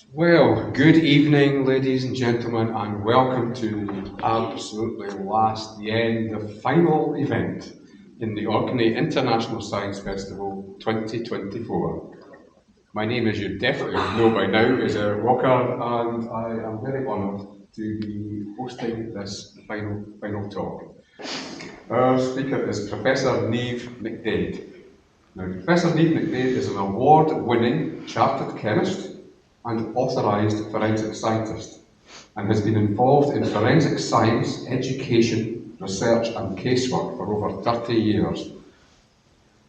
Well, good evening, ladies and gentlemen, and welcome to the absolutely last, the end, the final event in the Orkney International Science Festival 2024. My name, as you definitely know by now, is Walker, and I am very honoured to be hosting this final talk. Our speaker is Professor Niamh Nic Daeid. Now, Professor Niamh Nic Daeid is an award-winning chartered chemist and authorised forensic scientist, and has been involved in forensic science, education, research and casework for over 30 years.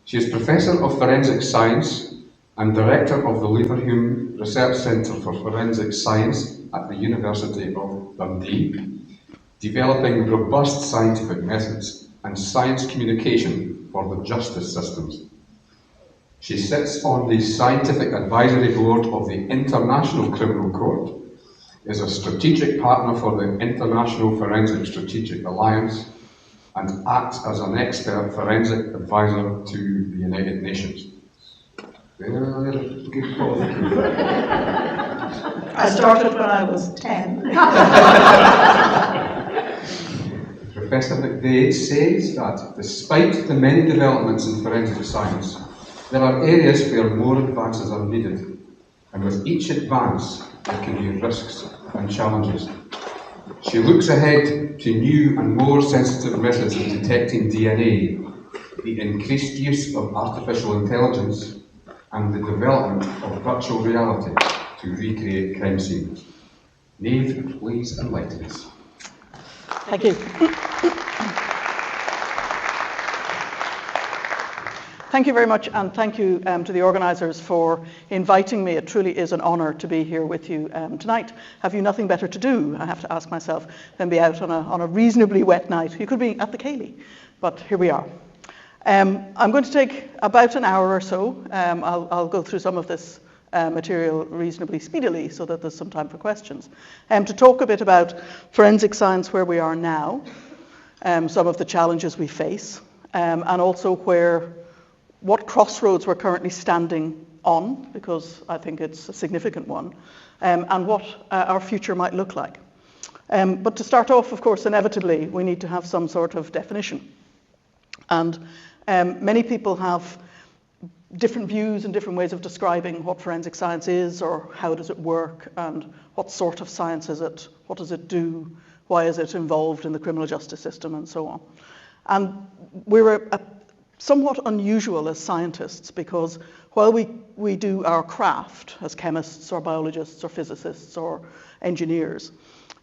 She is Professor of Forensic Science and Director of the Leverhulme Research Centre for Forensic Science at the University of Dundee, developing robust scientific methods and science communication for the justice systems. She sits on the Scientific Advisory Board of the International Criminal Court, is a strategic partner for the International Forensic Strategic Alliance, and acts as an expert forensic advisor to the United Nations. Very good qualification. I started when I was 10. Professor Nic Daeid says that despite the many developments in forensic science, there are areas where more advances are needed, and with each advance there can be risks and challenges. She looks ahead to new and more sensitive methods of detecting DNA, the increased use of artificial intelligence, and the development of virtual reality to recreate crime scenes. Niamh, please enlighten us. Thank you. Thank you very much, and thank you to the organisers for inviting me. It truly is an honour to be here with you tonight. Have you nothing better to do, I have to ask myself, than be out on a reasonably wet night? You could be at the Cayley, but here we are. I'm going to take about an hour or so. I'll go through some of this material reasonably speedily so that there's some time for questions. To talk a bit about forensic science, where we are now, some of the challenges we face, and also what crossroads we're currently standing on, because I think it's a significant one, and what our future might look like. But to start off, of course, inevitably, we need to have some sort of definition. And many people have different views and different ways of describing what forensic science is, or how does it work, and what sort of science is it, what does it do, why is it involved in the criminal justice system, and so on. And we're somewhat unusual as scientists, because while we do our craft as chemists or biologists or physicists or engineers,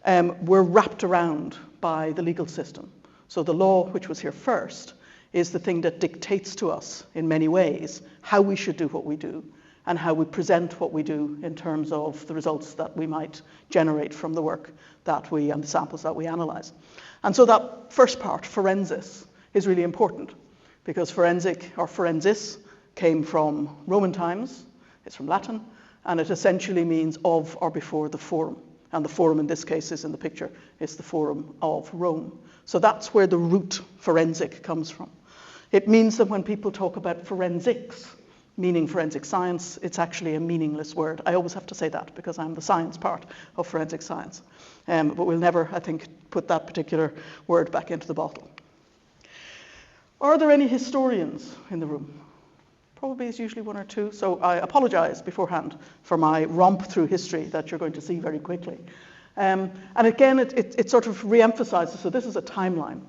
we're wrapped around by the legal system. So the law, which was here first, is the thing that dictates to us in many ways how we should do what we do and how we present what we do in terms of the results that we might generate from the work that and the samples that we analyse. And so that first part, forensis, is really important, because forensic or forensis came from Roman times, it's from Latin, and it essentially means of or before the forum. And the forum in this case is in the picture, it's the Forum of Rome. So that's where the root forensic comes from. It means that when people talk about forensics, meaning forensic science, it's actually a meaningless word. I always have to say that because I'm the science part of forensic science. But we'll never, I think, put that particular word back into the bottle. Are there any historians in the room? Probably is usually one or two, so I apologise beforehand for my romp through history that you're going to see very quickly. And again, it sort of re-emphasises, so this is a timeline,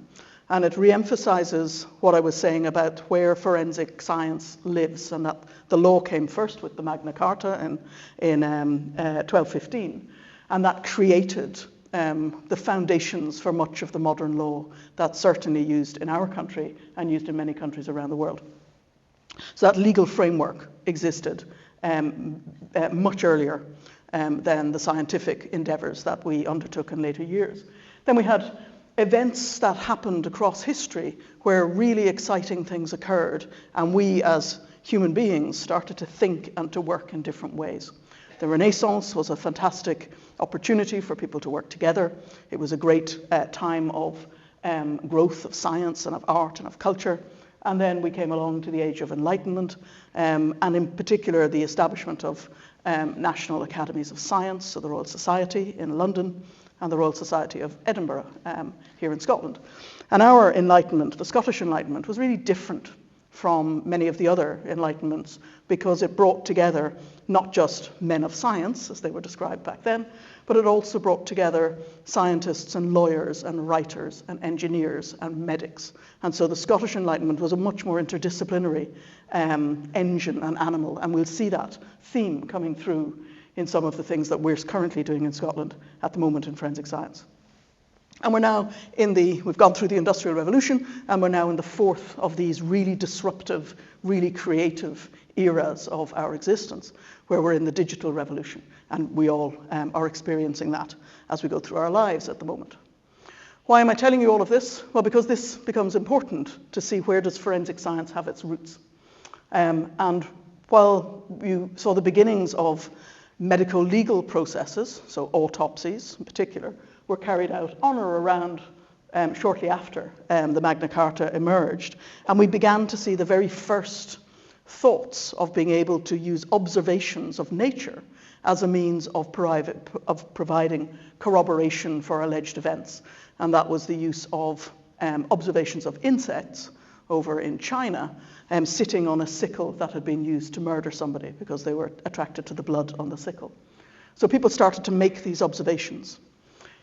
and it re-emphasises what I was saying about where forensic science lives, and that the law came first with the Magna Carta in 1215, and that created the foundations for much of the modern law that's certainly used in our country and used in many countries around the world. So that legal framework existed much earlier than the scientific endeavours that we undertook in later years. Then we had events that happened across history where really exciting things occurred, and we as human beings started to think and to work in different ways. The Renaissance was a fantastic opportunity for people to work together. It was a great time of growth of science and of art and of culture. And then we came along to the Age of Enlightenment, and in particular the establishment of national academies of science, so the Royal Society in London and the Royal Society of Edinburgh here in Scotland. And our Enlightenment, the Scottish Enlightenment, was really different from many of the other Enlightenments because it brought together not just men of science, as they were described back then, but it also brought together scientists and lawyers and writers and engineers and medics. And so the Scottish Enlightenment was a much more interdisciplinary engine and animal, and we'll see that theme coming through in some of the things that we're currently doing in Scotland at the moment in forensic science. And we're now we've gone through the Industrial Revolution, and we're now in the fourth of these really disruptive, really creative eras of our existence, where we're in the digital revolution. And we all are experiencing that as we go through our lives at the moment. Why am I telling you all of this? Well, because this becomes important to see where does forensic science have its roots. And while you saw the beginnings of medical legal processes, so autopsies in particular, were carried out on or around shortly after the Magna Carta emerged, and we began to see the very first thoughts of being able to use observations of nature as a means of providing corroboration for alleged events. And that was the use of observations of insects over in China sitting on a sickle that had been used to murder somebody because they were attracted to the blood on the sickle. So people started to make these observations.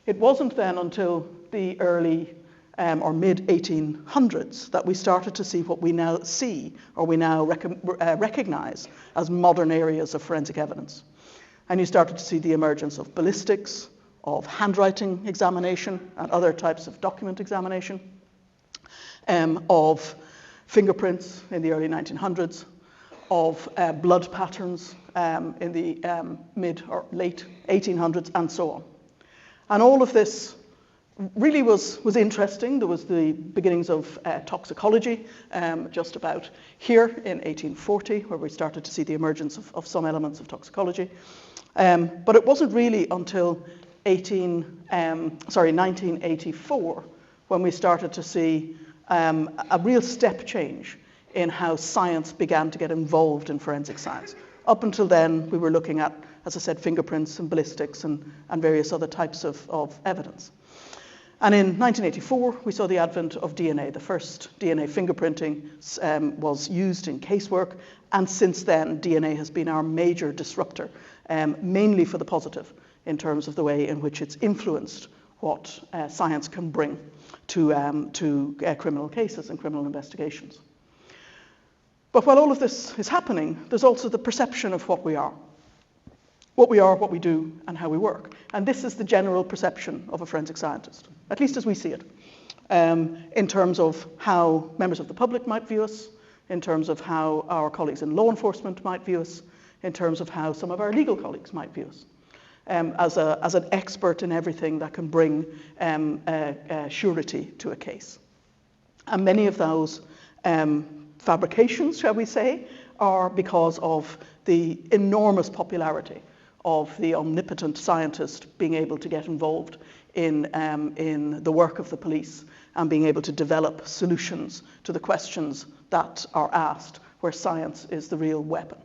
It wasn't then until the early or mid-1800s that we started to see what we now see, or we now recognize as modern areas of forensic evidence. And you started to see the emergence of ballistics, of handwriting examination and other types of document examination, of fingerprints in the early 1900s, of blood patterns in the mid or late 1800s, and so on. And all of this really was interesting. There was the beginnings of toxicology just about here in 1840, where we started to see the emergence of some elements of toxicology. But it wasn't really until 1984 when we started to see a real step change in how science began to get involved in forensic science. Up until then, we were looking at, as I said, fingerprints and ballistics and various other types of evidence. And in 1984, we saw the advent of DNA. The first DNA fingerprinting was used in casework, and since then, DNA has been our major disruptor, mainly for the positive, in terms of the way in which it's influenced what science can bring to criminal cases and criminal investigations. But while all of this is happening, there's also the perception of what we are, what we do, and how we work. And this is the general perception of a forensic scientist, at least as we see it, in terms of how members of the public might view us, in terms of how our colleagues in law enforcement might view us, in terms of how some of our legal colleagues might view us, as an expert in everything that can bring surety to a case. And many of those fabrications, shall we say, are because of the enormous popularity of the omnipotent scientist being able to get involved in the work of the police and being able to develop solutions to the questions that are asked, where science is the real weapon.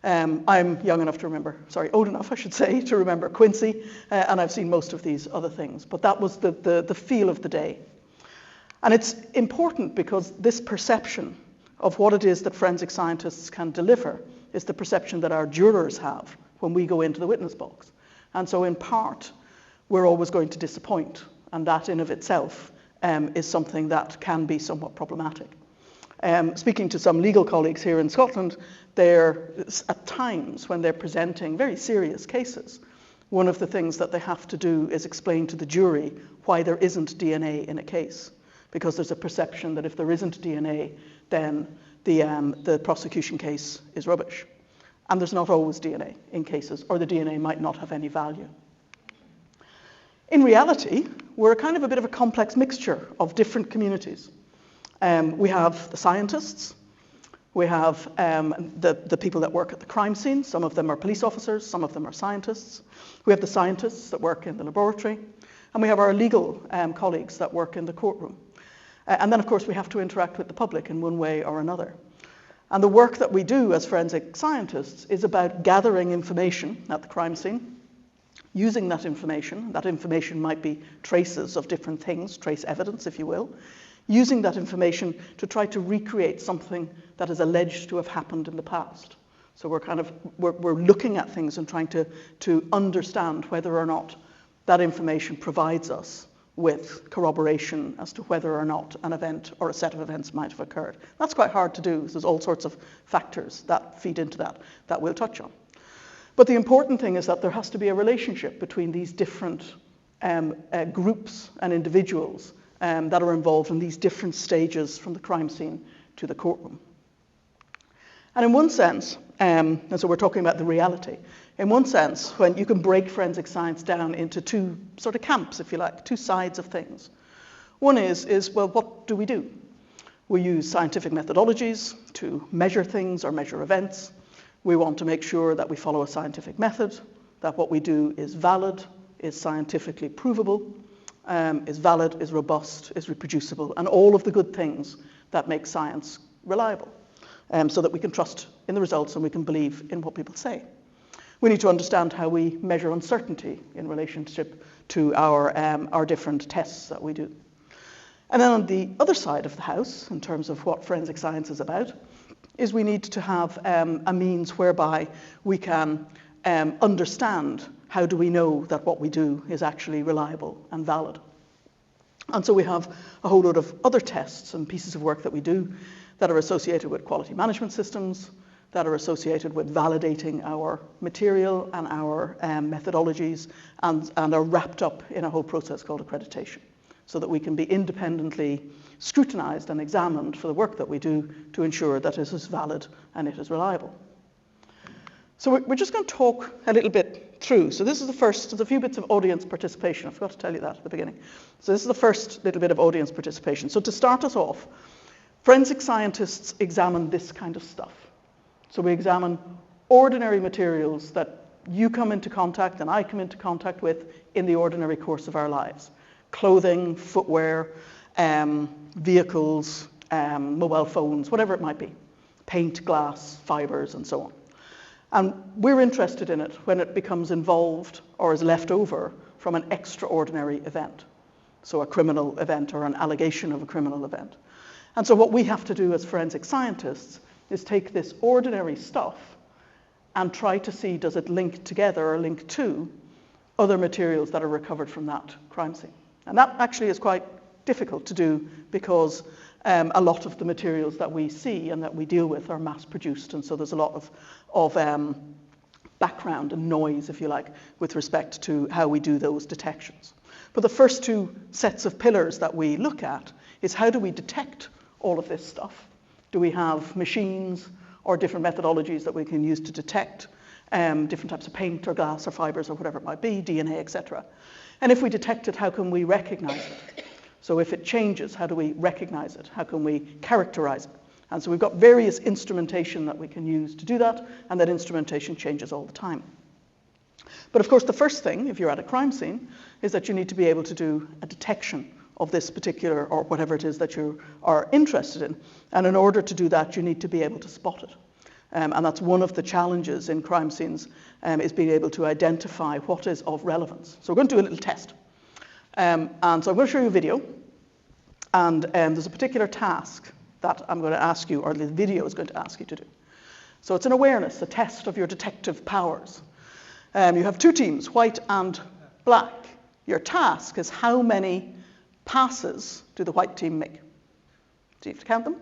I'm young enough to remember, old enough, I should say, to remember Quincy, and I've seen most of these other things, but that was the feel of the day. And it's important because this perception of what it is that forensic scientists can deliver is the perception that our jurors have when we go into the witness box. And so in part, we're always going to disappoint, and that in of itself is something that can be somewhat problematic. Speaking to some legal colleagues here in Scotland, at times when they're presenting very serious cases, one of the things that they have to do is explain to the jury why there isn't DNA in a case, because there's a perception that if there isn't DNA, then the prosecution case is rubbish. And there's not always DNA in cases, or the DNA might not have any value. In reality, we're kind of a bit of a complex mixture of different communities. We have the scientists, we have the people that work at the crime scene. Some of them are police officers, some of them are scientists. We have the scientists that work in the laboratory, and we have our legal colleagues that work in the courtroom. And then, of course, we have to interact with the public in one way or another. And the work that we do as forensic scientists is about gathering information at the crime scene, using that information might be traces of different things, trace evidence, if you will, using that information to try to recreate something that is alleged to have happened in the past. So we're looking at things and trying to understand whether or not that information provides us with corroboration as to whether or not an event or a set of events might have occurred. That's quite hard to do. There's all sorts of factors that feed into that we'll touch on. But the important thing is that there has to be a relationship between these different groups and individuals that are involved in these different stages from the crime scene to the courtroom. And in one sense, and so we're talking about the reality, in one sense, when you can break forensic science down into two sort of camps, if you like, two sides of things. One is, well, what do we do? We use scientific methodologies to measure things or measure events. We want to make sure that we follow a scientific method, that what we do is valid, is scientifically provable, is valid, is robust, is reproducible, and all of the good things that make science reliable, so that we can trust in the results and we can believe in what people say. We need to understand how we measure uncertainty in relationship to our different tests that we do. And then on the other side of the house, in terms of what forensic science is about, is we need to have a means whereby we can understand how do we know that what we do is actually reliable and valid. And so we have a whole load of other tests and pieces of work that we do that are associated with quality management systems, that are associated with validating our material and our methodologies, and are wrapped up in a whole process called accreditation, so that we can be independently scrutinized and examined for the work that we do to ensure that it is valid and it is reliable. So we're just going to talk a little bit through. So this is the first, there's a few bits of audience participation. I forgot to tell you that at the beginning. So this is the first little bit of audience participation. So to start us off, forensic scientists examine this kind of stuff. So we examine ordinary materials that you come into contact and I come into contact with in the ordinary course of our lives. Clothing, footwear, vehicles, mobile phones, whatever it might be. Paint, glass, fibers, and so on. And we're interested in it when it becomes involved or is left over from an extraordinary event. So a criminal event or an allegation of a criminal event. And so what we have to do as forensic scientists is take this ordinary stuff and try to see, does it link together or link to other materials that are recovered from that crime scene. And that actually is quite difficult to do because a lot of the materials that we see and that we deal with are mass produced, and so there's a lot of background and noise, if you like, with respect to how we do those detections. But the first two sets of pillars that we look at is how do we detect all of this stuff? Do we have machines or different methodologies that we can use to detect different types of paint or glass or fibers or whatever it might be, DNA, etc. And if we detect it, how can we recognize it? So if it changes, how do we recognize it? How can we characterize it? And so we've got various instrumentation that we can use to do that, and that instrumentation changes all the time. But of course, the first thing, if you're at a crime scene, is that you need to be able to do a detection of this particular, or whatever it is that you are interested in. And in order to do that, you need to be able to spot it. And that's one of the challenges in crime scenes, is being able to identify what is of relevance. So we're going to do a little test. And so I'm going to show you a video. And there's a particular task that I'm going to ask you, or the video is going to ask you to do. So it's an awareness, a test of your detective powers. You have two teams, white and black. Your task is how many passes do the white team make? Do you have to count them?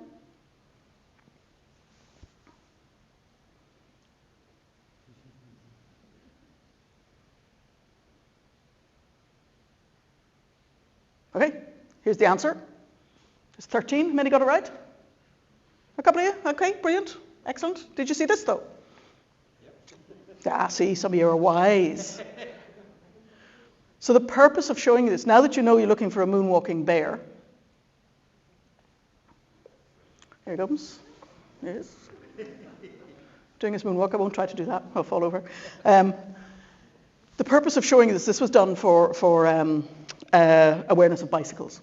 Okay, here's the answer. It's 13. How many got it right? A couple of you? Okay, brilliant. Excellent. Did you see this, though? Yep. See, some of you are wise. So the purpose of showing you this, now that you know you're looking for a moonwalking bear, here he comes. There he is. Doing his moonwalk. I won't try to do that. I'll fall over. The purpose of showing you this was done for awareness of bicycles.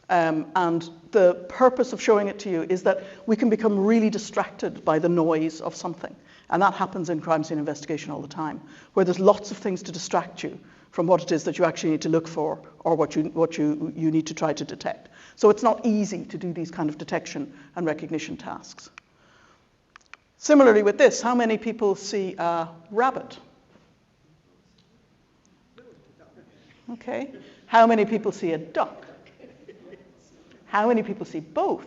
And the purpose of showing it to you is that we can become really distracted by the noise of something. And that happens in crime scene investigation all the time, where there's lots of things to distract you from what it is that you actually need to look for or what you need to try to detect. So it's not easy to do these kind of detection and recognition tasks. Similarly with this, how many people see a rabbit? Okay. How many people see a duck? How many people see both?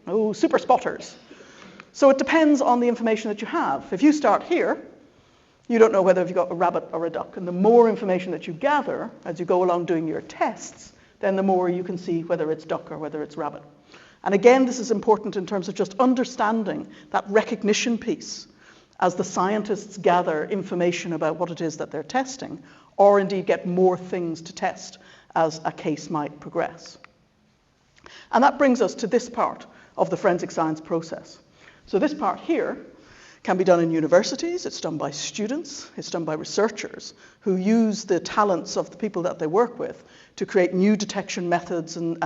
Oh, super spotters. So it depends on the information that you have. If you start here, you don't know whether you've got a rabbit or a duck. And the more information that you gather as you go along doing your tests, then the more you can see whether it's duck or whether it's rabbit. And again, this is important in terms of just understanding that recognition piece as the scientists gather information about what it is that they're testing, or indeed get more things to test as a case might progress. And that brings us to this part of the forensic science process. So this part here can be done in universities, it's done by students, it's done by researchers who use the talents of the people that they work with to create new detection methods and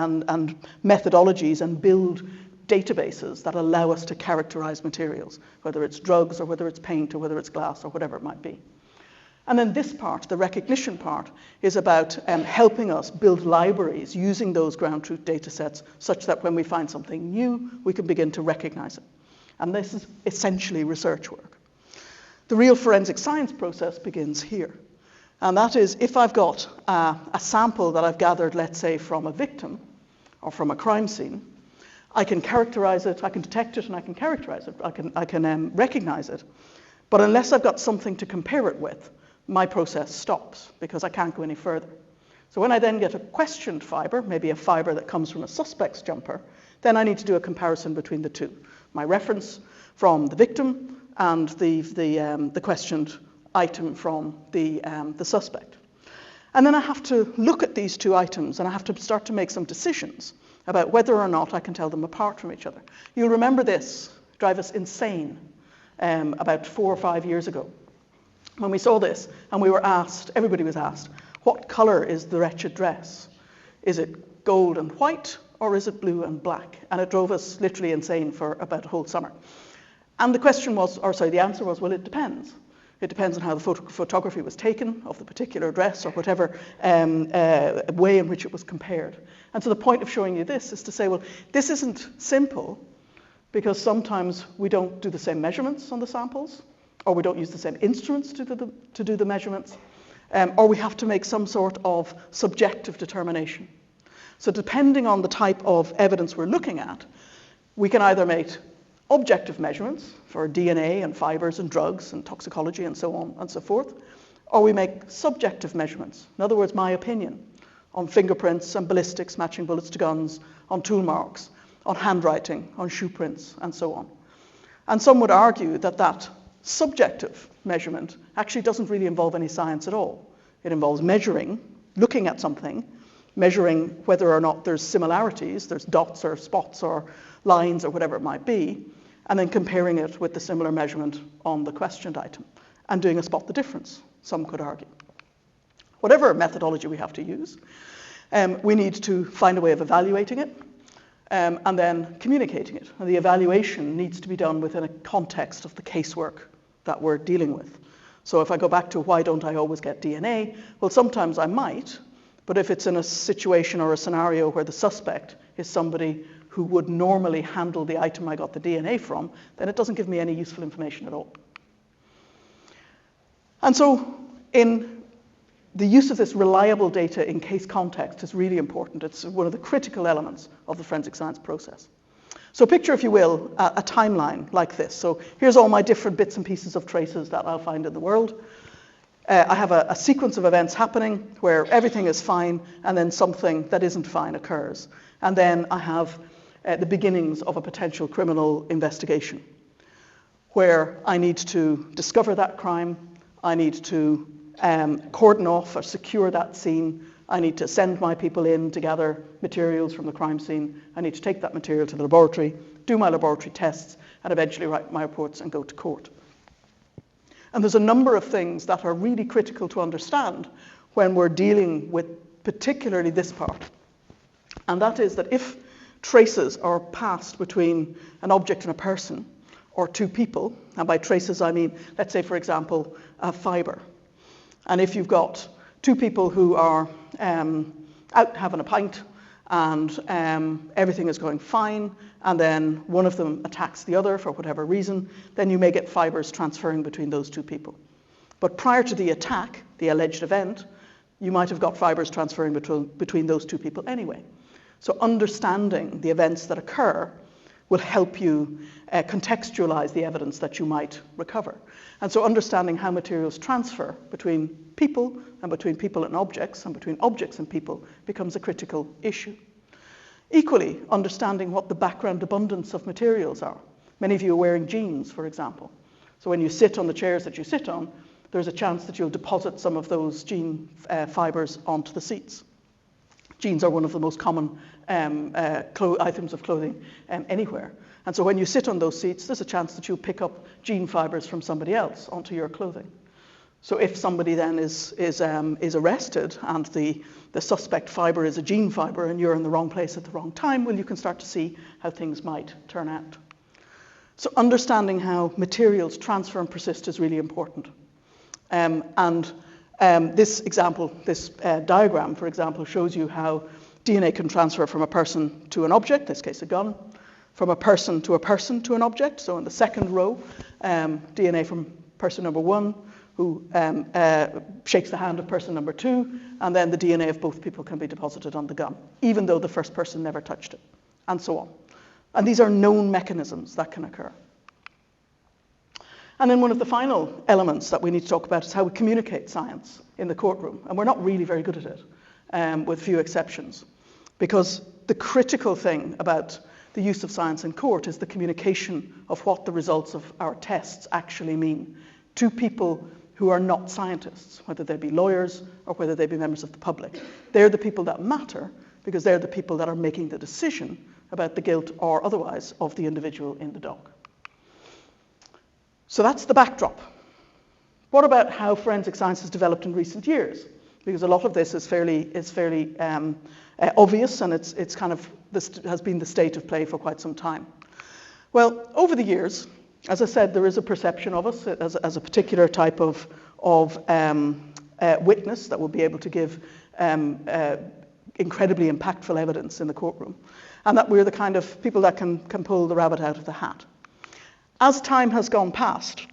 methodologies and build databases that allow us to characterize materials, whether it's drugs or whether it's paint or whether it's glass or whatever it might be. And then this part, the recognition part, is about helping us build libraries using those ground truth data sets such that when we find something new, we can begin to recognize it. And this is essentially research work. The real forensic science process begins here. And that is if I've got a sample that I've gathered, let's say, from a victim or from a crime scene, I can characterize it, I can detect it, and I can characterize it. I can recognize it. But unless I've got something to compare it with, my process stops because I can't go any further. So when I then get a questioned fiber, maybe a fiber that comes from a suspect's jumper, then I need to do a comparison between the two. My reference from the victim and the questioned item from the suspect. And then I have to look at these two items and I have to start to make some decisions about whether or not I can tell them apart from each other. You'll remember this drive us insane about 4 or 5 years ago when we saw this and we were asked, everybody was asked, what color is the wretched dress? Is it gold and white or is it blue and black? And it drove us literally insane for about a whole summer. And the answer was, well, it depends. It depends on how the photography was taken of the particular dress or whatever way in which it was compared. And so the point of showing you this is to say, well, this isn't simple because sometimes we don't do the same measurements on the samples, or we don't use the same instruments to do the measurements, or we have to make some sort of subjective determination. So depending on the type of evidence we're looking at, we can either make objective measurements for DNA and fibers and drugs and toxicology and so on and so forth, or we make subjective measurements. In other words, my opinion on fingerprints and ballistics matching bullets to guns, on tool marks, on handwriting, on shoe prints, and so on. And some would argue that that subjective measurement actually doesn't really involve any science at all. It involves measuring, looking at something, measuring whether or not there's similarities, there's dots or spots or lines or whatever it might be, and then comparing it with the similar measurement on the questioned item and doing a spot the difference, some could argue. Whatever methodology we have to use, we need to find a way of evaluating it and then communicating it. And the evaluation needs to be done within a context of the casework that we're dealing with. So if I go back to why don't I always get DNA, well, sometimes I might, but if it's in a situation or a scenario where the suspect is somebody who would normally handle the item I got the DNA from, then it doesn't give me any useful information at all. And so in the use of this reliable data in case context is really important. It's one of the critical elements of the forensic science process. So picture, if you will, a timeline like this. So here's all my different bits and pieces of traces that I'll find in the world. I have a sequence of events happening where everything is fine and then something that isn't fine occurs. And then I have the beginnings of a potential criminal investigation where I need to discover that crime, I need to cordon off or secure that scene, I need to send my people in to gather materials from the crime scene, I need to take that material to the laboratory, do my laboratory tests, and eventually write my reports and go to court. And there's a number of things that are really critical to understand when we're dealing with particularly this part. And that is that if traces are passed between an object and a person, or two people, and by traces I mean, let's say for example, a fibre. And if you've got two people who are out having a pint and everything is going fine, and then one of them attacks the other for whatever reason, then you may get fibres transferring between those two people. But prior to the attack, the alleged event, you might have got fibres transferring between those two people anyway. So understanding the events that occur will help you contextualize the evidence that you might recover. And so understanding how materials transfer between people and objects and between objects and people becomes a critical issue. Equally, understanding what the background abundance of materials are. Many of you are wearing jeans, for example. So when you sit on the chairs that you sit on, there's a chance that you'll deposit some of those jean fibres onto the seats. Jeans are one of the most common items of clothing anywhere. And so when you sit on those seats, there's a chance that you'll pick up jean fibres from somebody else onto your clothing. So if somebody then is arrested and the suspect fibre is a jean fibre and you're in the wrong place at the wrong time, well, you can start to see how things might turn out. So understanding how materials transfer and persist is really important. This diagram, for example, shows you how DNA can transfer from a person to an object, in this case a gun, from a person to an object. So in the second row, DNA from person number 1, who shakes the hand of person number 2, and then the DNA of both people can be deposited on the gun, even though the first person never touched it, and so on. And these are known mechanisms that can occur. And then one of the final elements that we need to talk about is how we communicate science in the courtroom. And we're not really very good at it, with few exceptions. Because the critical thing about the use of science in court is the communication of what the results of our tests actually mean to people who are not scientists, whether they be lawyers or whether they be members of the public. They're the people that matter because they're the people that are making the decision about the guilt or otherwise of the individual in the dock. So that's the backdrop. What about how forensic science has developed in recent years? Because a lot of this is fairly obvious, and it's kind of has been the state of play for quite some time. Well, over the years, as I said, there is a perception of us as a particular type of witness that will be able to give incredibly impactful evidence in the courtroom, and that we're the kind of people that can pull the rabbit out of the hat. As time has gone past,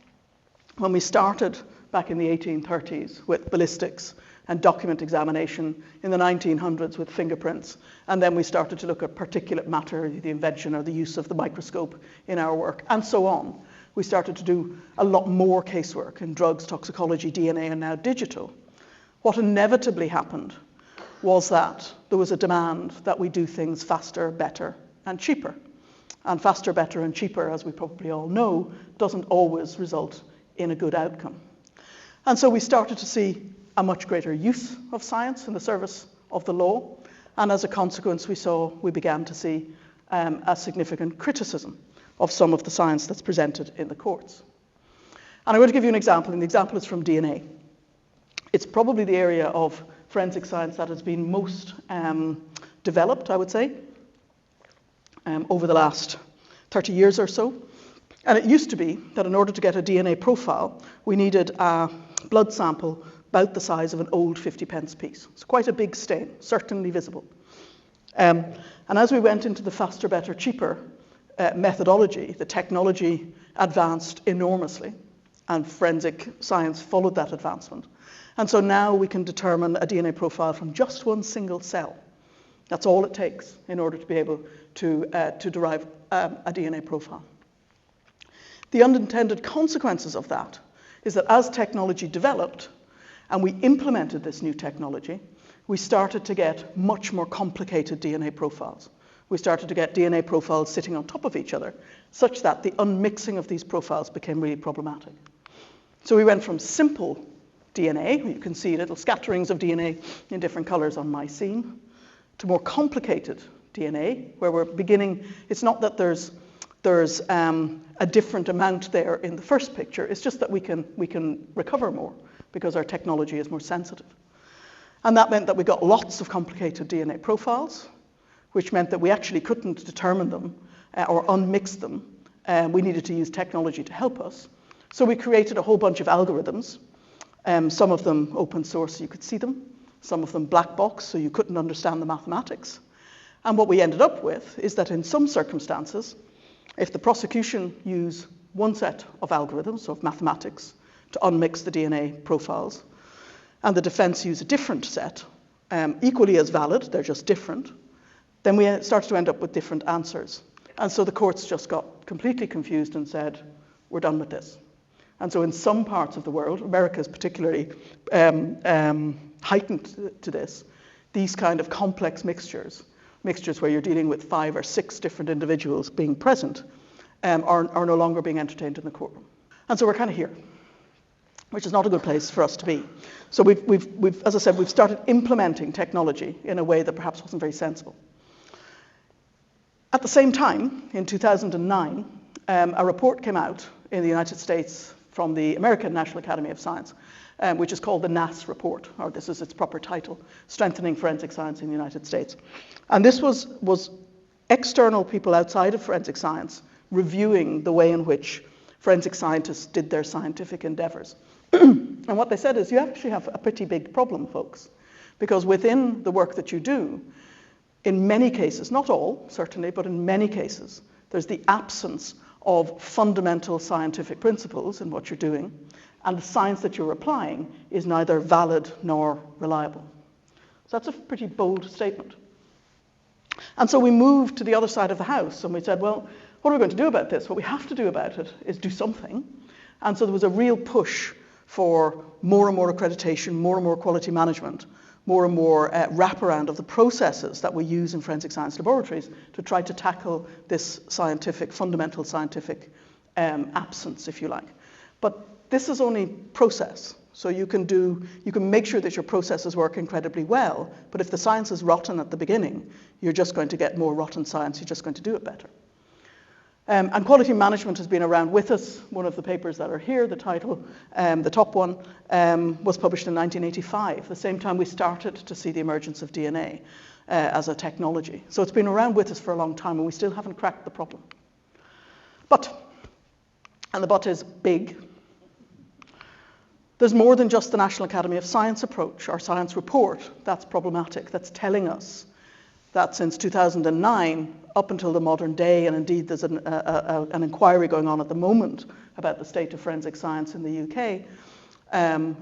when we started back in the 1830s with ballistics and document examination, in the 1900s with fingerprints, and then we started to look at particulate matter, the invention or the use of the microscope in our work, and so on, we started to do a lot more casework in drugs, toxicology, DNA, and now digital. What inevitably happened was that there was a demand that we do things faster, better, and cheaper. And faster, better, and cheaper, as we probably all know, doesn't always result in a good outcome. And so we started to see a much greater use of science in the service of the law. And as a consequence, we began to see a significant criticism of some of the science that's presented in the courts. And I'm going to give you an example, and the example is from DNA. It's probably the area of forensic science that has been most developed, I would say, over the last 30 years or so. And it used to be that in order to get a DNA profile, we needed a blood sample about the size of an old 50-pence piece. It's quite a big stain, certainly visible. And as we went into the faster, better, cheaper methodology, the technology advanced enormously, and forensic science followed that advancement. And so now we can determine a DNA profile from just one single cell. That's all it takes in order to be able to derive a DNA profile. The unintended consequences of that is that as technology developed and we implemented this new technology, we started to get much more complicated DNA profiles. We started to get DNA profiles sitting on top of each other, such that the unmixing of these profiles became really problematic. So we went from simple DNA, you can see little scatterings of DNA in different colors on my scene, to more complicated DNA, where we're beginning. It's not that there's a different amount there in the first picture. It's just that we can recover more because our technology is more sensitive. And that meant that we got lots of complicated DNA profiles. which meant that we actually couldn't determine them or unmix them. We needed to use technology to help us. So we created a whole bunch of algorithms, some of them open source so you could see them, some of them black box so you couldn't understand the mathematics. And what we ended up with is that in some circumstances, if the prosecution use one set of algorithms, so of mathematics, to unmix the DNA profiles, and the defense use a different set, equally as valid, they're just different, then we started to end up with different answers. And so the courts just got completely confused and said, we're done with this. And so in some parts of the world, America is particularly heightened to this, these kind of complex mixtures where you're dealing with 5 or 6 different individuals being present, are no longer being entertained in the courtroom. And so we're kind of here, which is not a good place for us to be. So we've, as I said, we've started implementing technology in a way that perhaps wasn't very sensible. At the same time, in 2009, a report came out in the United States from the American National Academy of Science, which is called the NAS report, or this is its proper title, Strengthening Forensic Science in the United States. And this was external people outside of forensic science reviewing the way in which forensic scientists did their scientific endeavors. And what they said is, you actually have a pretty big problem, folks, because within the work that you do, in many cases, not all, certainly, but in many cases, there's the absence of fundamental scientific principles in what you're doing, and the science that you're applying is neither valid nor reliable. So that's a pretty bold statement. And so we moved to the other side of the house, and we said, well, what are we going to do about this? What we have to do about it is do something. And so there was a real push for more and more accreditation, more and more quality management, more and more wraparound of the processes that we use in forensic science laboratories to try to tackle this scientific, fundamental scientific absence, if you like. But this is only process. So you can make sure that your processes work incredibly well, but if the science is rotten at the beginning, you're just going to get more rotten science, you're just going to do it better. And quality management has been around with us. One of the papers that are here, the title, the top one, was published in 1985, the same time we started to see the emergence of DNA as a technology. So it's been around with us for a long time, and we still haven't cracked the problem. But, and the but is big, there's more than just the National Academy of Science approach, our science report, that's problematic, that's telling us that since 2009, up until the modern day, and indeed there's an inquiry going on at the moment about the state of forensic science in the UK,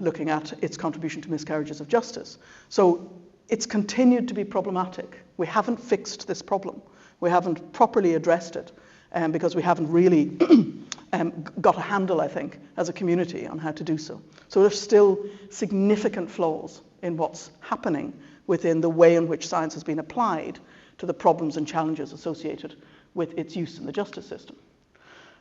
looking at its contribution to miscarriages of justice. So it's continued to be problematic. We haven't fixed this problem. We haven't properly addressed it because we haven't really got a handle, I think, as a community on how to do so. So there's still significant flaws in what's happening within the way in which science has been applied to the problems and challenges associated with its use in the justice system.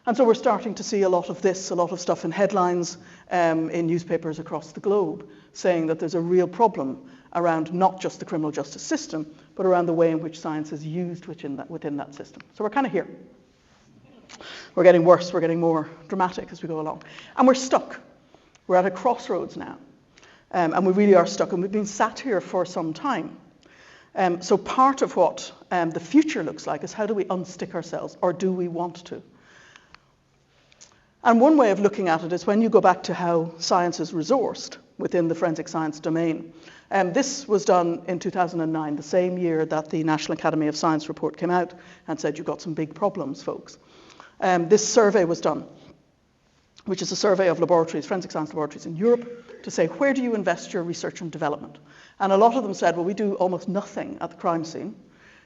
And so we're starting to see a lot of this, a lot of stuff in headlines, in newspapers across the globe, saying that there's a real problem around not just the criminal justice system, but around the way in which science is used within that system. So we're kind of here. We're getting worse, we're getting more dramatic as we go along. And we're stuck. We're at a crossroads now. And we really are stuck, and we've been sat here for some time. So part of what the future looks like is, how do we unstick ourselves, or do we want to? And one way of looking at it is when you go back to how science is resourced within the forensic science domain. This was done in 2009, the same year that the National Academy of Science report came out and said, you've got some big problems, folks. This survey was done, which is a survey of laboratories, forensic science laboratories in Europe, to say, where do you invest your research and development? And a lot of them said, well, we do almost nothing at the crime scene,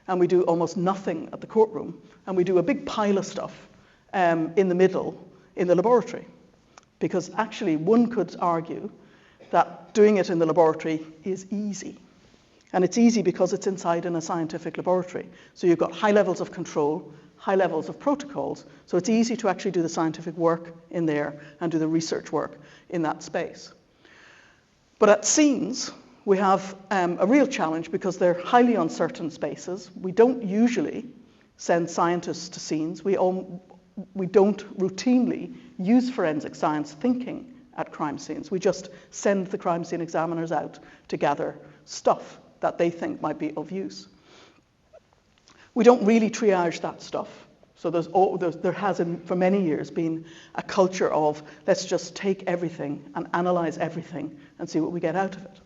and we do almost nothing at the courtroom, and we do a big pile of stuff in the middle in the laboratory. Because actually, one could argue that doing it in the laboratory is easy. And it's easy because it's inside in a scientific laboratory. So you've got high levels of control, high levels of protocols, so it's easy to actually do the scientific work in there and do the research work in that space. But at scenes, we have a real challenge because they're highly uncertain spaces. We don't usually send scientists to scenes. We don't routinely use forensic science thinking at crime scenes. We just send the crime scene examiners out to gather stuff that they think might be of use. We don't really triage that stuff. So there has, for many years, been a culture of let's just take everything and analyse everything and see what we get out of it.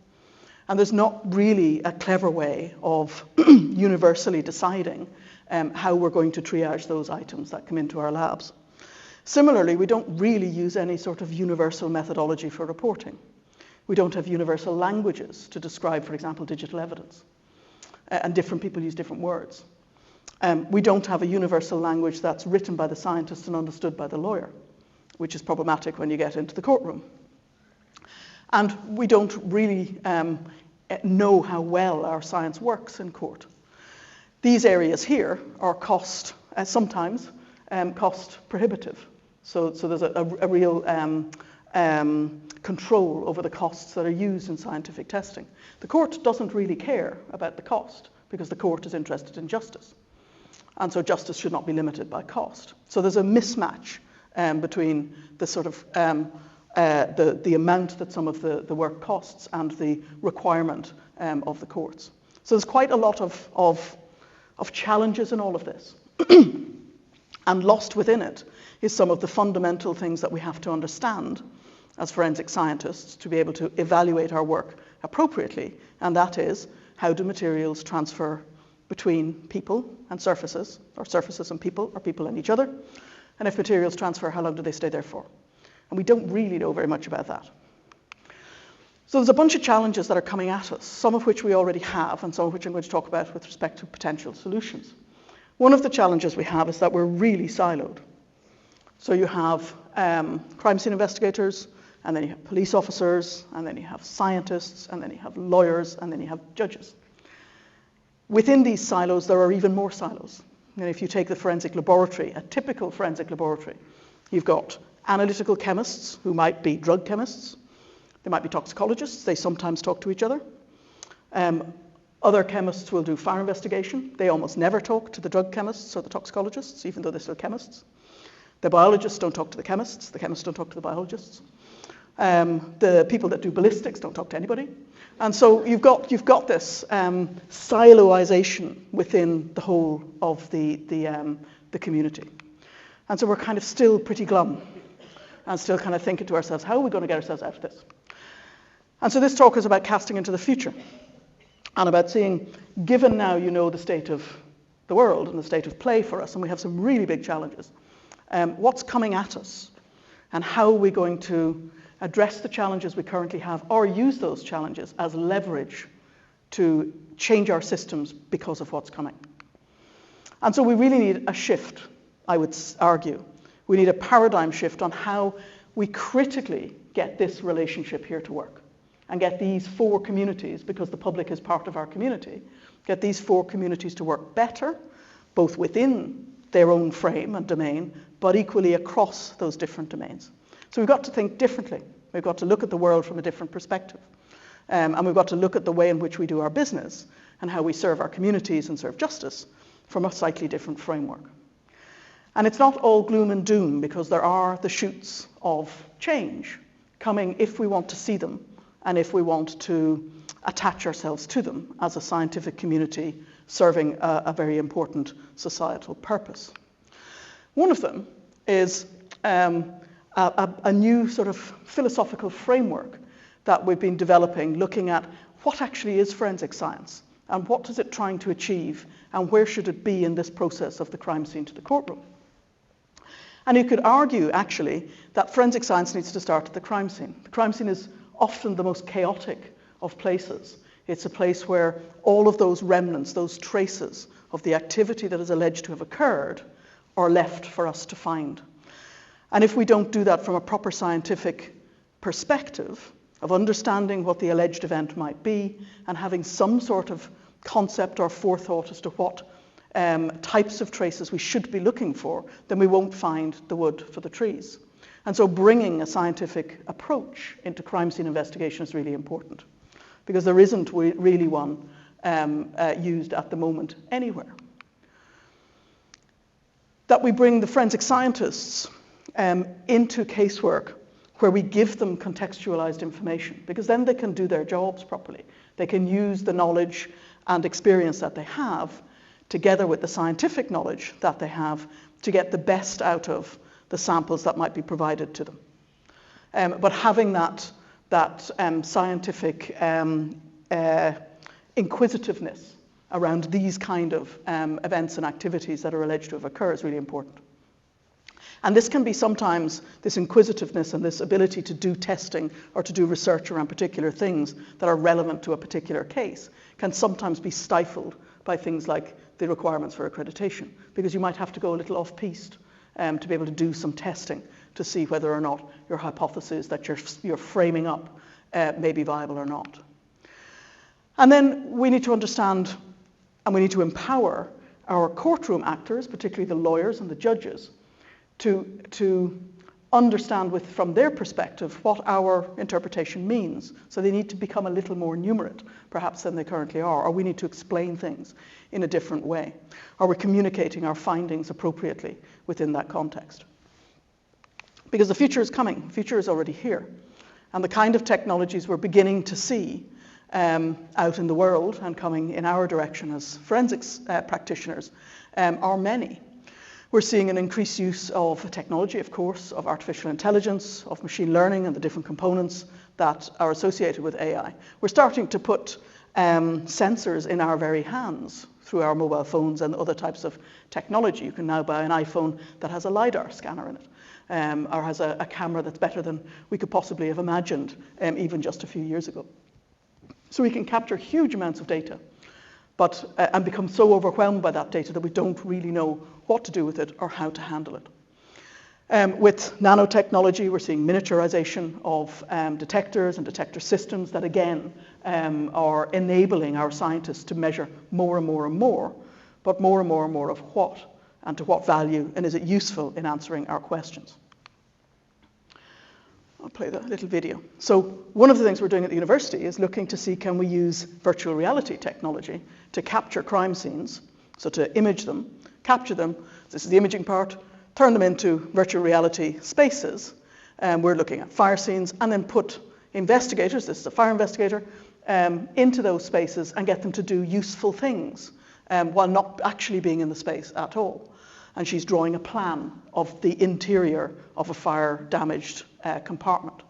And there's not really a clever way of universally deciding how we're going to triage those items that come into our labs. Similarly, we don't really use any sort of universal methodology for reporting. We don't have universal languages to describe, for example, digital evidence. And different people use different words. We don't have a universal language that's written by the scientist and understood by the lawyer, which is problematic when you get into the courtroom. And we don't really know how well our science works in court. These areas here are sometimes cost prohibitive. So there's a real control over the costs that are used in scientific testing. The court doesn't really care about the cost because the court is interested in justice. And so justice should not be limited by cost. So there's a mismatch between the sort of the amount that some of the work costs and the requirement of the courts. So there's quite a lot of challenges in all of this. And lost within it is some of the fundamental things that we have to understand as forensic scientists to be able to evaluate our work appropriately. And that is, how do materials transfer between people and surfaces, or surfaces and people, or people and each other? And if materials transfer, how long do they stay there for? And we don't really know very much about that. So there's a bunch of challenges that are coming at us, some of which we already have, and some of which I'm going to talk about with respect to potential solutions. One of the challenges we have is that we're really siloed. So you have crime scene investigators, and then you have police officers, and then you have scientists, and then you have lawyers, and then you have judges. Within these silos, there are even more silos. And if you take the forensic laboratory, a typical forensic laboratory, you've got analytical chemists who might be drug chemists. They might be toxicologists. They sometimes talk to each other. Other chemists will do fire investigation. They almost never talk to the drug chemists or the toxicologists, even though they're still chemists. The biologists don't talk to the chemists don't talk to the biologists. The people that do ballistics don't talk to anybody. And so you've got this siloization within the whole of the community. And so we're kind of still pretty glum and still kind of thinking to ourselves, how are we going to get ourselves out of this? And so this talk is about casting into the future and about seeing, given now you know the state of the world and the state of play for us, and we have some really big challenges, what's coming at us and how are we going to address the challenges we currently have or use those challenges as leverage to change our systems because of what's coming. And so we really need a shift, I would argue. We need a paradigm shift on how we critically get this relationship here to work and get these four communities, because the public is part of our community, get these four communities to work better, both within their own frame and domain, but equally across those different domains. So we've got to think differently. We've got to look at the world from a different perspective. And we've got to look at the way in which we do our business and how we serve our communities and serve justice from a slightly different framework. And it's not all gloom and doom, because there are the shoots of change coming if we want to see them and if we want to attach ourselves to them as a scientific community serving a very important societal purpose. One of them is a new sort of philosophical framework that we've been developing, looking at what actually is forensic science and what is it trying to achieve and where should it be in this process of the crime scene to the courtroom. And you could argue, actually, that forensic science needs to start at the crime scene. The crime scene is often the most chaotic of places. It's a place where all of those remnants, those traces of the activity that is alleged to have occurred are left for us to find. And if we don't do that from a proper scientific perspective of understanding what the alleged event might be and having some sort of concept or forethought as to what types of traces we should be looking for, then we won't find the wood for the trees. And so bringing a scientific approach into crime scene investigation is really important, because there isn't really one used at the moment anywhere. That we bring the forensic scientists into casework where we give them contextualized information, because then they can do their jobs properly. They can use the knowledge and experience that they have together with the scientific knowledge that they have, to get the best out of the samples that might be provided to them. But having that scientific inquisitiveness around these kind of events and activities that are alleged to have occurred is really important. And this can be sometimes, this inquisitiveness and this ability to do testing or to do research around particular things that are relevant to a particular case, can sometimes be stifled by things like the requirements for accreditation, because you might have to go a little off-piste to be able to do some testing to see whether or not your hypothesis that you're framing up may be viable or not. And then we need to understand and we need to empower our courtroom actors, particularly the lawyers and the judges, to understand from their perspective what our interpretation means. So they need to become a little more numerate, perhaps, than they currently are, or we need to explain things in a different way. Or we're communicating our findings appropriately within that context. Because the future is coming, the future is already here. And the kind of technologies we're beginning to see out in the world and coming in our direction as forensics practitioners are many. We're seeing an increased use of technology, of course, of artificial intelligence, of machine learning and the different components that are associated with AI. We're starting to put sensors in our very hands through our mobile phones and other types of technology. You can now buy an iPhone that has a LiDAR scanner in it, or has a camera that's better than we could possibly have imagined even just a few years ago. So we can capture huge amounts of data, but and become so overwhelmed by that data that we don't really know what to do with it or how to handle it. With nanotechnology, we're seeing miniaturization of detectors and detector systems that, again, are enabling our scientists to measure more and more and more, but more and more and more of what, and to what value, and is it useful in answering our questions. I'll play that little video. So one of the things we're doing at the university is looking to see, can we use virtual reality technology to capture crime scenes, so to image them, capture them, this is the imaging part, turn them into virtual reality spaces. We're looking at fire scenes, and then put investigators, this is a fire investigator, into those spaces and get them to do useful things while not actually being in the space at all. And she's drawing a plan of the interior of a fire-damaged compartment.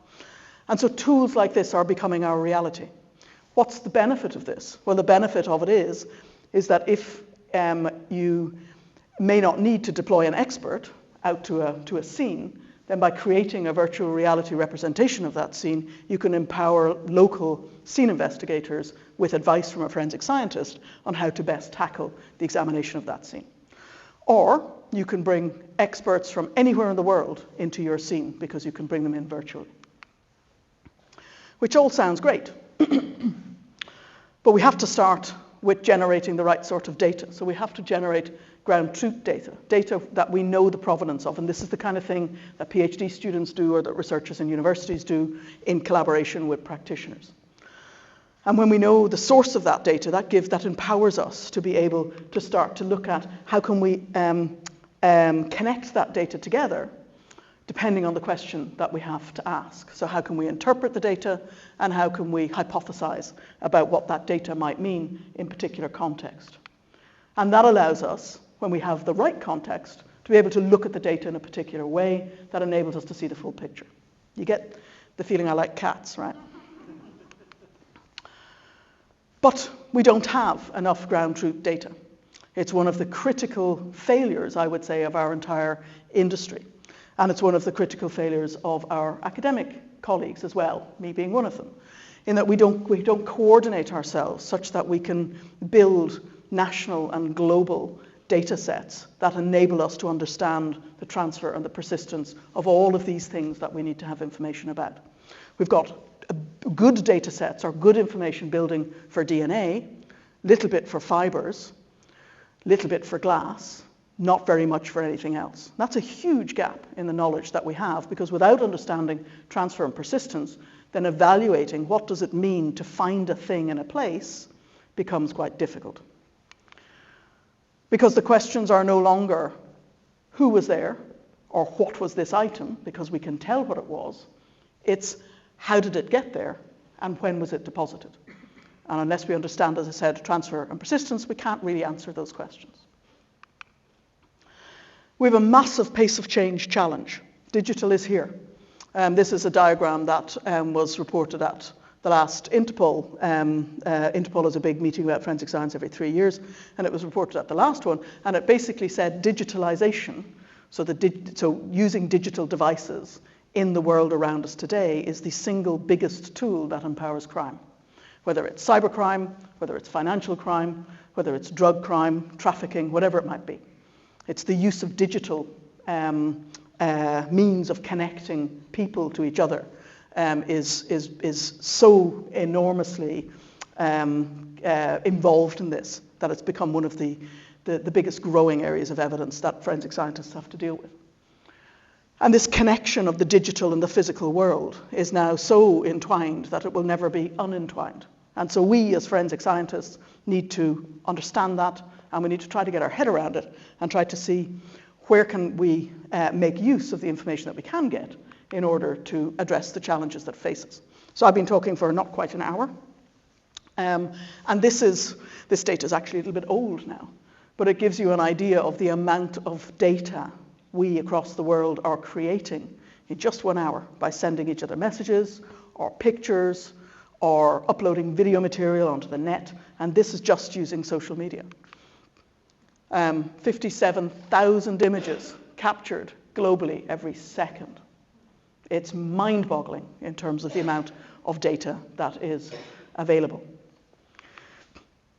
And so tools like this are becoming our reality. What's the benefit of this? Well, the benefit of it is that if you may not need to deploy an expert out to a scene, then by creating a virtual reality representation of that scene, you can empower local scene investigators with advice from a forensic scientist on how to best tackle the examination of that scene. Or you can bring experts from anywhere in the world into your scene because you can bring them in virtually. Which all sounds great. But we have to start with generating the right sort of data. So we have to generate ground truth data that we know the provenance of. And this is the kind of thing that PhD students do or that researchers in universities do in collaboration with practitioners. And when we know the source of that data, that empowers us to be able to start to look at how can we connect that data together depending on the question that we have to ask. So how can we interpret the data, and how can we hypothesize about what that data might mean in particular context? And that allows us, when we have the right context, to be able to look at the data in a particular way that enables us to see the full picture. You get the feeling I like cats, right? But we don't have enough ground truth data. It's one of the critical failures, I would say, of our entire industry. And it's one of the critical failures of our academic colleagues as well, me being one of them, in that we don't coordinate ourselves such that we can build national and global data sets that enable us to understand the transfer and the persistence of all of these things that we need to have information about. We've got good data sets or good information building for DNA, little bit for fibers, little bit for glass, not very much for anything else. That's a huge gap in the knowledge that we have, because without understanding transfer and persistence, then evaluating what does it mean to find a thing in a place becomes quite difficult. Because the questions are no longer who was there or what was this item, because we can tell what it was. It's how did it get there and when was it deposited? And unless we understand, as I said, transfer and persistence, we can't really answer those questions. We have a massive pace of change challenge. Digital is here. This is a diagram that was reported at the last Interpol. Interpol is a big meeting about forensic science every 3 years, and it was reported at the last one, and it basically said digitalization, so using digital devices in the world around us today is the single biggest tool that empowers crime. Whether it's cybercrime, whether it's financial crime, whether it's drug crime, trafficking, whatever it might be. It's the use of digital means of connecting people to each other is so enormously involved in this that it's become one of the biggest growing areas of evidence that forensic scientists have to deal with. And this connection of the digital and the physical world is now so entwined that it will never be unentwined. And so we as forensic scientists need to understand that, and we need to try to get our head around it and try to see where can we make use of the information that we can get in order to address the challenges that face us. So I've been talking for not quite an hour. And this data is actually a little bit old now, but it gives you an idea of the amount of data we across the world are creating in just 1 hour by sending each other messages or pictures or uploading video material onto the net, and this is just using social media. 57,000 images captured globally every second. It's mind-boggling in terms of the amount of data that is available.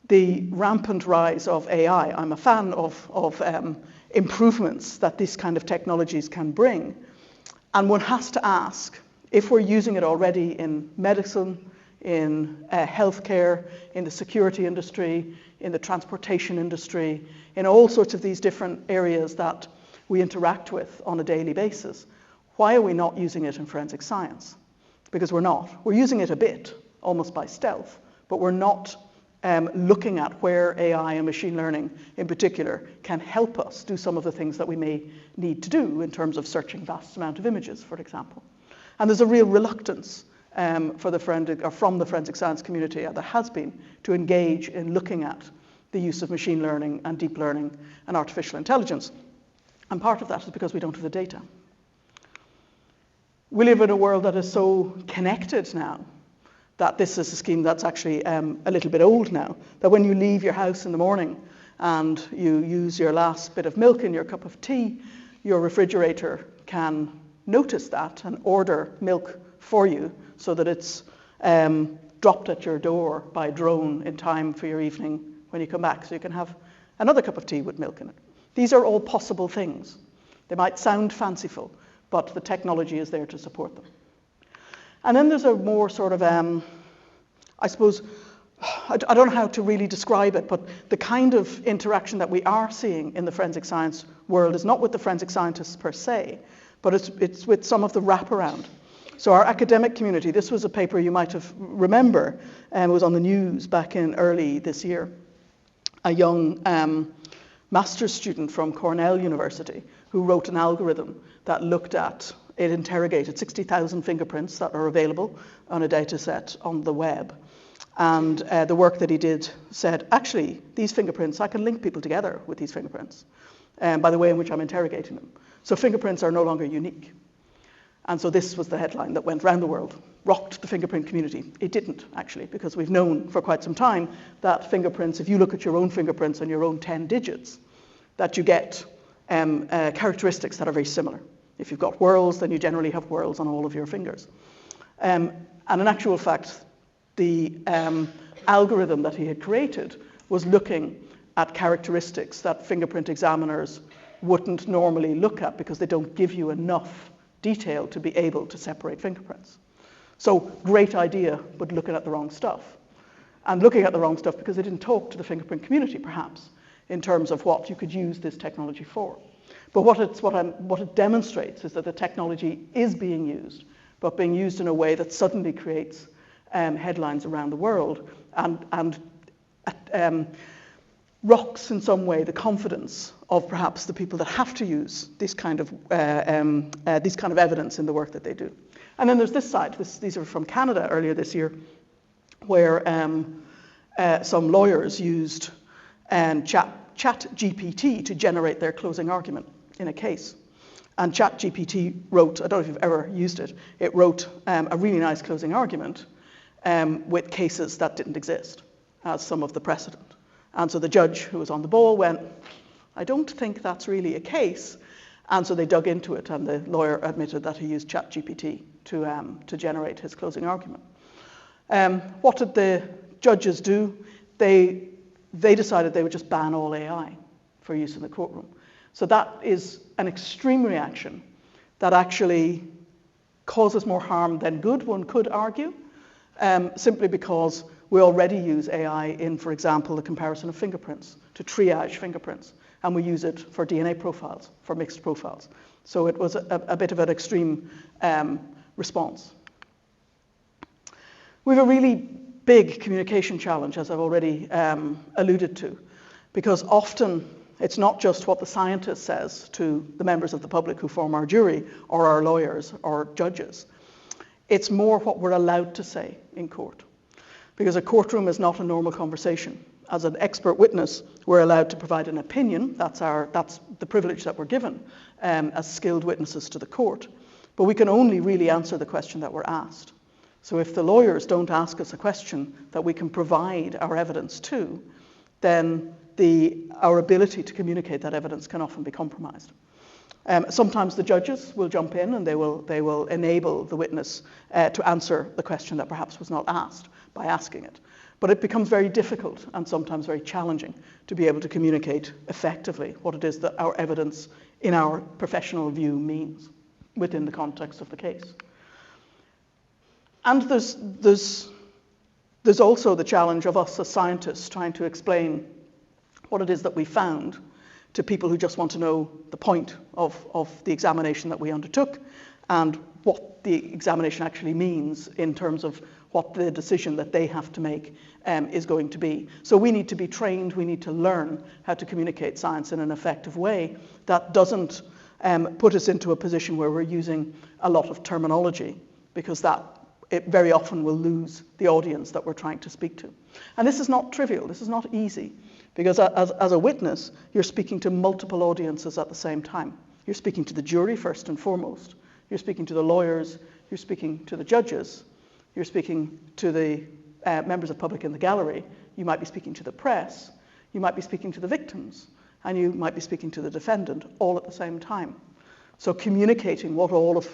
The rampant rise of AI, I'm a fan of improvements that these kind of technologies can bring, and one has to ask, if we're using it already in medicine, in healthcare, in the security industry, in the transportation industry, in all sorts of these different areas that we interact with on a daily basis, why are we not using it in forensic science? Because we're not. We're using it a bit, almost by stealth, but we're not looking at where AI and machine learning in particular can help us do some of the things that we may need to do in terms of searching vast amount of images, for example. And there's a real reluctance from the forensic science community, there has been, to engage in looking at the use of machine learning and deep learning and artificial intelligence. And part of that is because we don't have the data. We live in a world that is so connected now that this is a scheme that's actually a little bit old now, that when you leave your house in the morning and you use your last bit of milk in your cup of tea, your refrigerator can notice that and order milk for you so that it's dropped at your door by drone in time for your evening when you come back, so you can have another cup of tea with milk in it. These are all possible things. They might sound fanciful, but the technology is there to support them. And then there's a more sort of, I suppose, I don't know how to really describe it, but the kind of interaction that we are seeing in the forensic science world is not with the forensic scientists per se, but it's with some of the wraparound. So our academic community, this was a paper you might have remember, it was on the news back in early this year. A young master's student from Cornell University who wrote an algorithm that looked at, it interrogated 60,000 fingerprints that are available on a data set on the web. And the work that he did said, actually, these fingerprints, I can link people together with these fingerprints by the way in which I'm interrogating them. So fingerprints are no longer unique. And so this was the headline that went round the world, rocked the fingerprint community. It didn't, actually, because we've known for quite some time that fingerprints, if you look at your own fingerprints on your own 10 digits, that you get characteristics that are very similar. If you've got whorls, then you generally have whorls on all of your fingers. And in actual fact, the algorithm that he had created was looking at characteristics that fingerprint examiners wouldn't normally look at because they don't give you enough detail to be able to separate fingerprints. So great idea, but looking at the wrong stuff. And looking at the wrong stuff because they didn't talk to the fingerprint community, perhaps, in terms of what you could use this technology for. But what it demonstrates is that the technology is being used, but being used in a way that suddenly creates headlines around the world and rocks in some way the confidence of perhaps the people that have to use this kind of evidence in the work that they do. And then there's this side. These are from Canada earlier this year, where some lawyers used ChatGPT to generate their closing argument in a case. And ChatGPT wrote, I don't know if you've ever used it, it wrote a really nice closing argument with cases that didn't exist as some of the precedent. And so the judge who was on the ball went, I don't think that's really a case. And so they dug into it, and the lawyer admitted that he used ChatGPT to generate his closing argument. What did the judges do? They decided they would just ban all AI for use in the courtroom. So that is an extreme reaction that actually causes more harm than good, one could argue, simply because we already use AI in, for example, the comparison of fingerprints, to triage fingerprints, and we use it for DNA profiles, for mixed profiles. So it was a bit of an extreme response. We have a really big communication challenge, as I've already alluded to, because often it's not just what the scientist says to the members of the public who form our jury, or our lawyers, or judges. It's more what we're allowed to say in court, because a courtroom is not a normal conversation. As an expert witness, we're allowed to provide an opinion. That's the privilege that we're given as skilled witnesses to the court. But we can only really answer the question that we're asked. So if the lawyers don't ask us a question that we can provide our evidence to, then our ability to communicate that evidence can often be compromised. Sometimes the judges will jump in and they will enable the witness to answer the question that perhaps was not asked by asking it. But it becomes very difficult and sometimes very challenging to be able to communicate effectively what it is that our evidence in our professional view means within the context of the case. And there's also the challenge of us as scientists trying to explain what it is that we found to people who just want to know the point of the examination that we undertook and what the examination actually means in terms of what the decision that they have to make is going to be. So we need to be trained, we need to learn how to communicate science in an effective way that doesn't put us into a position where we're using a lot of terminology, because it very often will lose the audience that we're trying to speak to. And this is not trivial, this is not easy, because as a witness, you're speaking to multiple audiences at the same time. You're speaking to the jury first and foremost. You're speaking to the lawyers, you're speaking to the judges, you're speaking to the members of the public in the gallery, you might be speaking to the press, you might be speaking to the victims, and you might be speaking to the defendant all at the same time. So communicating what all of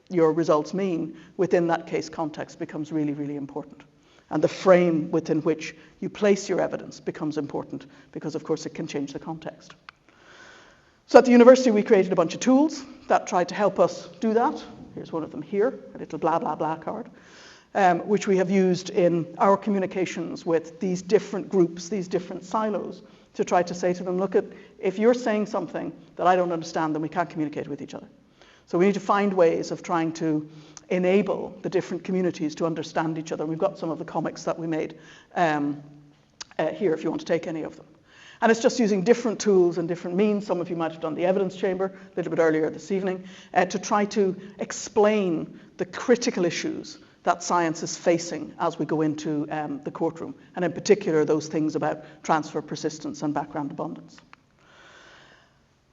your results mean within that case context becomes really, really important. And the frame within which you place your evidence becomes important because, of course, it can change the context. So at the university, we created a bunch of tools that tried to help us do that. Here's one of them here, a little blah, blah, blah card, which we have used in our communications with these different groups, these different silos, to try to say to them, look, if you're saying something that I don't understand, then we can't communicate with each other. So we need to find ways of trying to enable the different communities to understand each other. We've got some of the comics that we made here if you want to take any of them. And it's just using different tools and different means. Some of you might have done the evidence chamber a little bit earlier this evening to try to explain the critical issues that science is facing as we go into the courtroom, and in particular those things about transfer persistence and background abundance.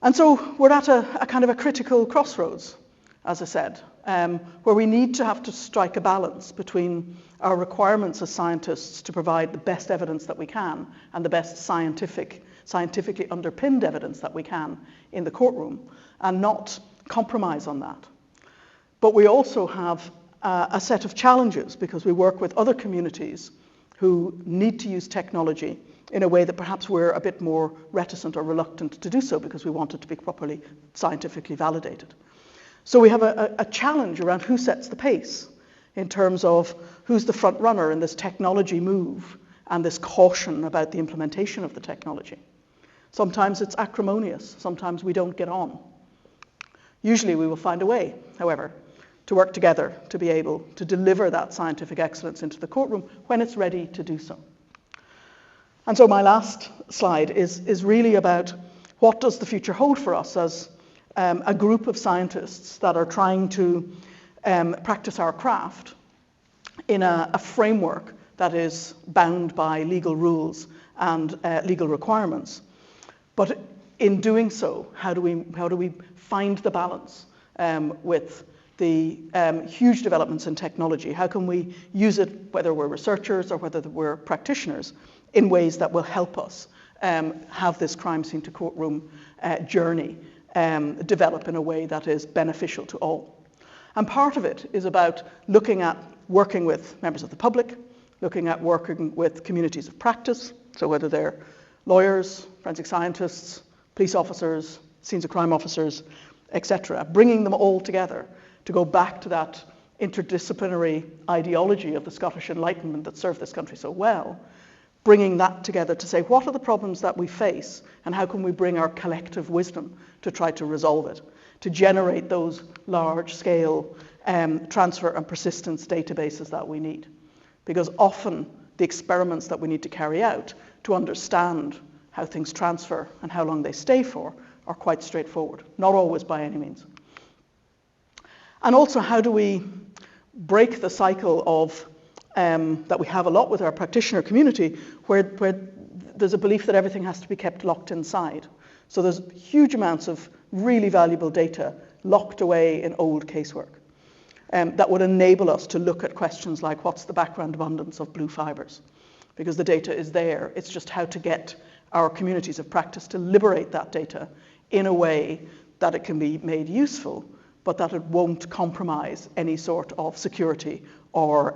And so we're at a kind of a critical crossroads, as I said, where we need to have to strike a balance between our requirements as scientists to provide the best evidence that we can and the best scientifically underpinned evidence that we can in the courtroom, and not compromise on that. But we also have a set of challenges because we work with other communities who need to use technology in a way that perhaps we're a bit more reticent or reluctant to do so because we want it to be properly scientifically validated. So we have a challenge around who sets the pace in terms of who's the front runner in this technology move and this caution about the implementation of the technology. Sometimes it's acrimonious, sometimes we don't get on. Usually we will find a way, however, to work together to be able to deliver that scientific excellence into the courtroom when it's ready to do so. And so my last slide is really about what does the future hold for us as a group of scientists that are trying to practice our craft in a framework that is bound by legal rules and legal requirements. But in doing so, how do we find the balance with the huge developments in technology? How can we use it, whether we're researchers or whether we're practitioners, in ways that will help us have this crime scene to courtroom journey develop in a way that is beneficial to all? And part of it is about looking at working with members of the public, looking at working with communities of practice, so whether they're lawyers, forensic scientists, police officers, scenes of crime officers, etc., bringing them all together to go back to that interdisciplinary ideology of the Scottish Enlightenment that served this country so well, bringing that together to say, what are the problems that we face and how can we bring our collective wisdom to try to resolve it, to generate those large-scale transfer and persistence databases that we need. Because often the experiments that we need to carry out to understand how things transfer and how long they stay for are quite straightforward, not always by any means. And also, how do we break the cycle of that we have a lot with our practitioner community, where there's a belief that everything has to be kept locked inside. So there's huge amounts of really valuable data locked away in old casework that would enable us to look at questions like, what's the background abundance of blue fibres? Because the data is there. It's just how to get our communities of practice to liberate that data in a way that it can be made useful, but that it won't compromise any sort of security or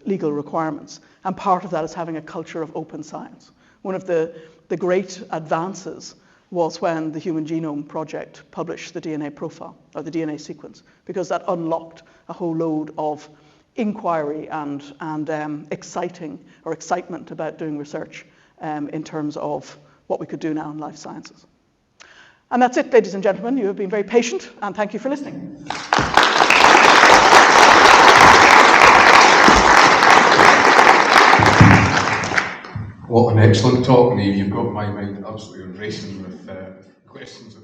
legal requirements. And part of that is having a culture of open science. One of the great advances was when the Human Genome Project published the DNA profile, or the DNA sequence, because that unlocked a whole load of inquiry and excitement about doing research in terms of what we could do now in life sciences. And that's it, ladies and gentlemen. You have been very patient, and thank you for listening. What an excellent talk, Niamh. You've got my mind absolutely racing with questions.